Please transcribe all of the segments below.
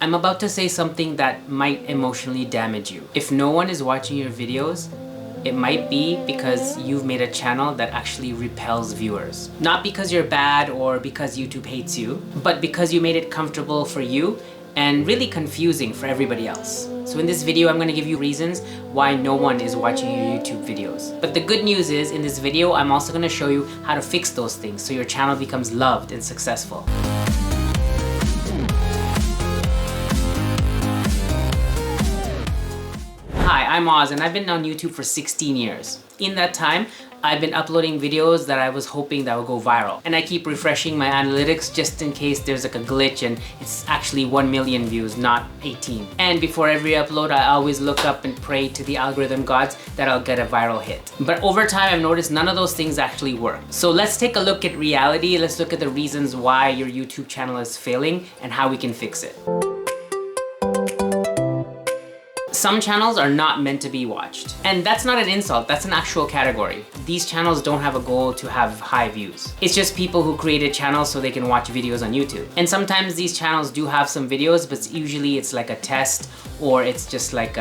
I'm about to say something that might emotionally damage you. If no one is watching your videos, it might be because you've made a channel that actually repels viewers. Not because you're bad or because YouTube hates you, but because you made it comfortable for you and really confusing for everybody else. So in this video, I'm gonna give you reasons why no one is watching your YouTube videos. But the good news is, in this video, I'm also gonna show you how to fix those things so your channel becomes loved and successful. Hi, I'm Oz and I've been on YouTube for 16 years. In that time, I've been uploading videos that I was hoping that would go viral. And I keep refreshing my analytics just in case there's like a glitch and it's actually 1 million views, not 18. And before every upload, I always look up and pray to the algorithm gods that I'll get a viral hit. But over time, I've noticed none of those things actually work. So let's take a look at reality. Let's look at the reasons why your YouTube channel is failing and how we can fix it. Some channels are not meant to be watched. And that's not an insult, that's an actual category. These channels don't have a goal to have high views. It's just people who created channels so they can watch videos on YouTube. And sometimes these channels do have some videos, but usually it's like a test or it's just like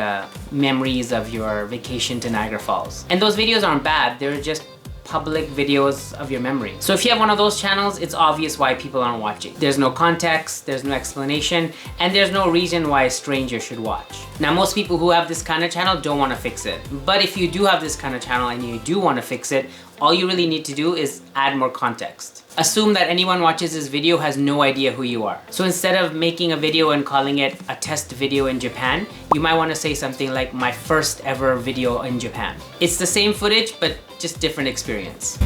memories of your vacation to Niagara Falls. And those videos aren't bad, they're just public videos of your memory. So if you have one of those channels, it's obvious why people aren't watching. There's no context, there's no explanation, and there's no reason why a stranger should watch. Now, most people who have this kind of channel don't want to fix it. But if you do have this kind of channel and you do want to fix it, all you really need to do is add more context. Assume that anyone watches this video has no idea who you are. So instead of making a video and calling it a test video in Japan, you might want to say something like my first ever video in Japan. It's the same footage, but just different experience.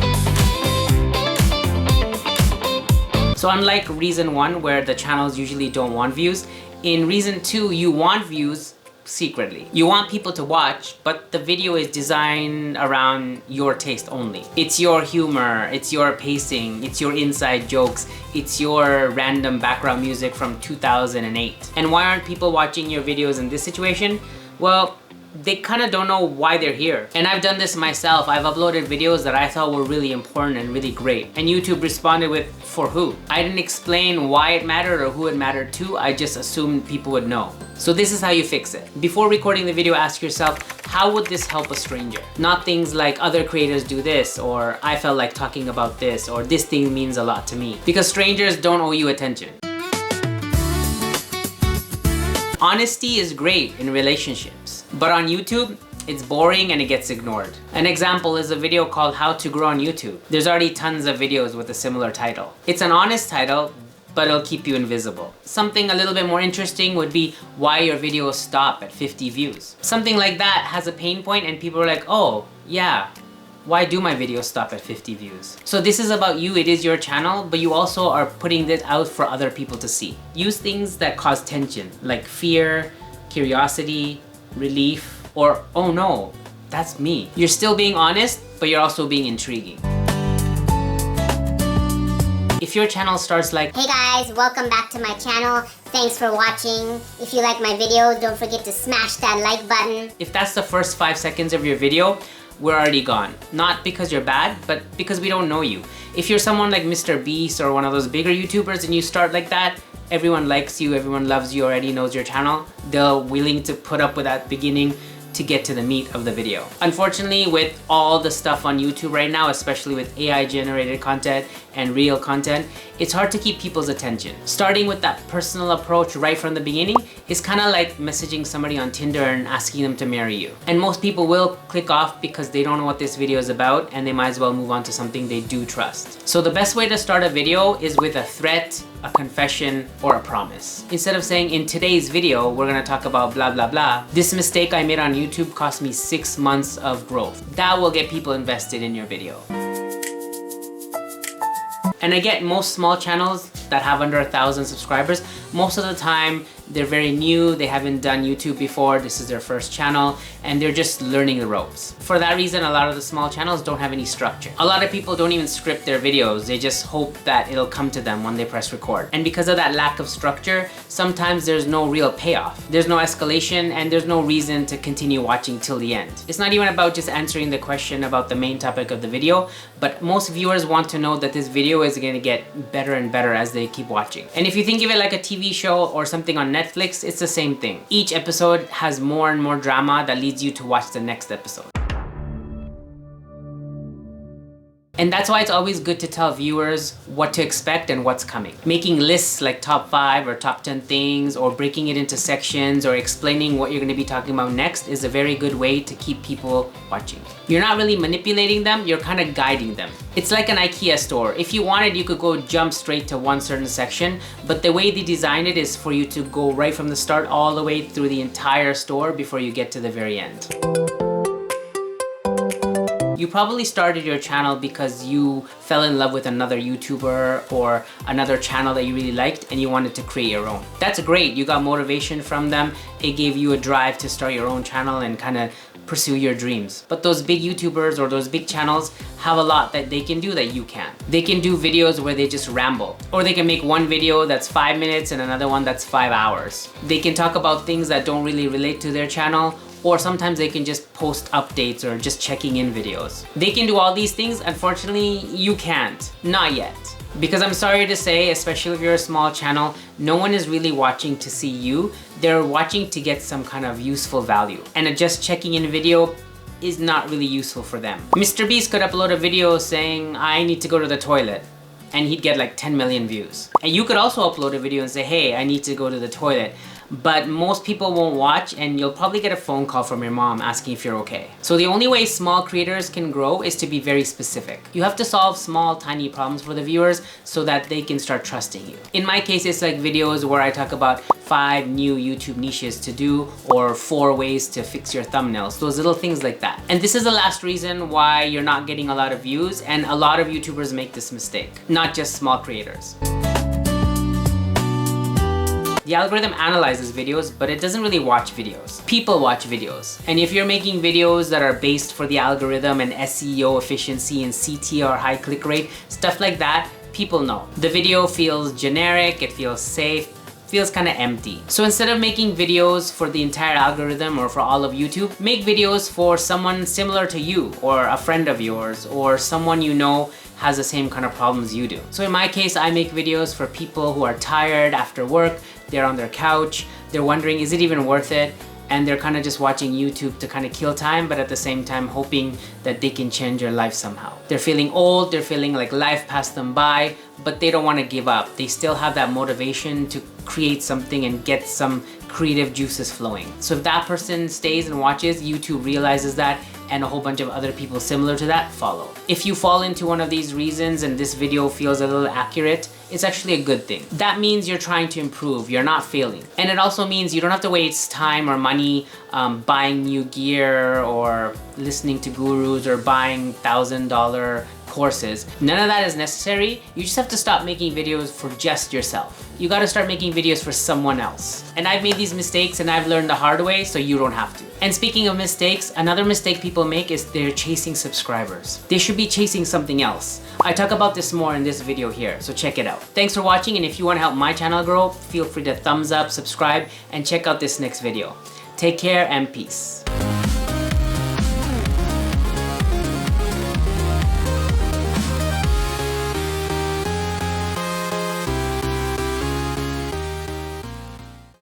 So unlike reason 1, where the channels usually don't want views, in reason 2, you want views secretly. You want people to watch, but the video is designed around your taste only. It's your humor, it's your pacing, it's your inside jokes, it's your random background music from 2008. And why aren't people watching your videos in this situation? Well, they kind of don't know why they're here. And I've done this myself. I've uploaded videos that I thought were really important and really great. And YouTube responded with, for who? I didn't explain why it mattered or who it mattered to. I just assumed people would know. So this is how you fix it. Before recording the video, ask yourself, how would this help a stranger? Not things like other creators do this, or I felt like talking about this, or this thing means a lot to me. Because strangers don't owe you attention. Honesty is great in relationships, but on YouTube, it's boring and it gets ignored. An example is a video called How to Grow on YouTube. There's already tons of videos with a similar title. It's an honest title, but it'll keep you invisible. Something a little bit more interesting would be why your videos stop at 50 views. Something like that has a pain point and people are like, oh, yeah. Why do my videos stop at 50 views? So this is about you, it is your channel, but you also are putting this out for other people to see. Use things that cause tension, like fear, curiosity, relief, or oh no, that's me. You're still being honest, but you're also being intriguing. If your channel starts like, hey guys, welcome back to my channel. Thanks for watching. If you like my video, don't forget to smash that like button. If that's the first 5 seconds of your video, we're already gone. Not because you're bad, but because we don't know you. If you're someone like Mr. Beast or one of those bigger YouTubers and you start like that, everyone likes you, everyone loves you, already knows your channel, they're willing to put up with that beginning to get to the meat of the video. Unfortunately, with all the stuff on YouTube right now, especially with AI generated content and real content, it's hard to keep people's attention. Starting with that personal approach right from the beginning is kind of like messaging somebody on Tinder and asking them to marry you. And most people will click off because they don't know what this video is about and they might as well move on to something they do trust. So the best way to start a video is with a threat, a confession, or a promise. Instead of saying, in today's video, we're gonna talk about blah, blah, blah. This mistake I made on YouTube cost me 6 months of growth. That will get people invested in your video. And I get most small channels that have under 1,000 subscribers, most of the time they're very new, they haven't done YouTube before, this is their first channel, and they're just learning the ropes. For that reason, a lot of the small channels don't have any structure. A lot of people don't even script their videos, they just hope that it'll come to them when they press record. And because of that lack of structure, sometimes there's no real payoff. There's no escalation and there's no reason to continue watching till the end. It's not even about just answering the question about the main topic of the video, but most viewers want to know that this video is gonna get better and better as they keep watching. And if you think of it like a TV show or something on Netflix, Netflix, it's the same thing. Each episode has more and more drama that leads you to watch the next episode. And that's why it's always good to tell viewers what to expect and what's coming. Making lists like top 5 or top 10 things, or breaking it into sections, or explaining what you're going to be talking about next is a very good way to keep people watching. You're not really manipulating them, you're kind of guiding them. It's like an IKEA store. If you wanted, you could go jump straight to one certain section, but the way they designed it is for you to go right from the start all the way through the entire store before you get to the very end. You probably started your channel because you fell in love with another YouTuber or another channel that you really liked and you wanted to create your own. That's great, you got motivation from them. It gave you a drive to start your own channel and kind of pursue your dreams. But those big YouTubers or those big channels have a lot that they can do that you can't. They can do videos where they just ramble, or they can make one video that's 5 minutes and another one that's 5 hours. They can talk about things that don't really relate to their channel, or sometimes they can just post updates or just checking in videos. They can do all these things. Unfortunately, you can't. Not yet. Because I'm sorry to say, especially if you're a small channel, no one is really watching to see you. They're watching to get some kind of useful value. And a just checking in video is not really useful for them. Mr. Beast could upload a video saying, I need to go to the toilet, and he'd get like 10 million views. And you could also upload a video and say, hey, I need to go to the toilet. But most people won't watch, and you'll probably get a phone call from your mom asking if you're okay. So the only way small creators can grow is to be very specific. You have to solve small, tiny problems for the viewers so that they can start trusting you. In my case, it's like videos where I talk about 5 new YouTube niches to do, or 4 ways to fix your thumbnails, those little things like that. And this is the last reason why you're not getting a lot of views, and a lot of YouTubers make this mistake, not just small creators. The algorithm analyzes videos, but it doesn't really watch videos. People watch videos. And if you're making videos that are based for the algorithm and SEO efficiency and CTR, high click rate, stuff like that, people know. The video feels generic, it feels safe, feels kind of empty. So instead of making videos for the entire algorithm or for all of YouTube, make videos for someone similar to you, or a friend of yours, or someone you know has the same kind of problems you do. So in my case, I make videos for people who are tired after work, they're on their couch, they're wondering, is it even worth it? And they're kind of just watching YouTube to kind of kill time, but at the same time hoping that they can change their life somehow. They're feeling old, they're feeling like life passed them by, but they don't want to give up. They still have that motivation to create something and get some creative juices flowing. So if that person stays and watches, YouTube realizes that, and a whole bunch of other people similar to that follow. If you fall into one of these reasons and this video feels a little accurate, it's actually a good thing. That means you're trying to improve, you're not failing. And it also means you don't have to waste time or money buying new gear or listening to gurus or buying $1,000 courses. None of that is necessary. You just have to stop making videos for just yourself. You gotta start making videos for someone else. And I've made these mistakes and I've learned the hard way, so you don't have to. And speaking of mistakes, another mistake people make is they're chasing subscribers. They should be chasing something else. I talk about this more in this video here, so check it out. Thanks for watching, and if you want to help my channel grow, feel free to thumbs up, subscribe, and check out this next video. Take care and peace.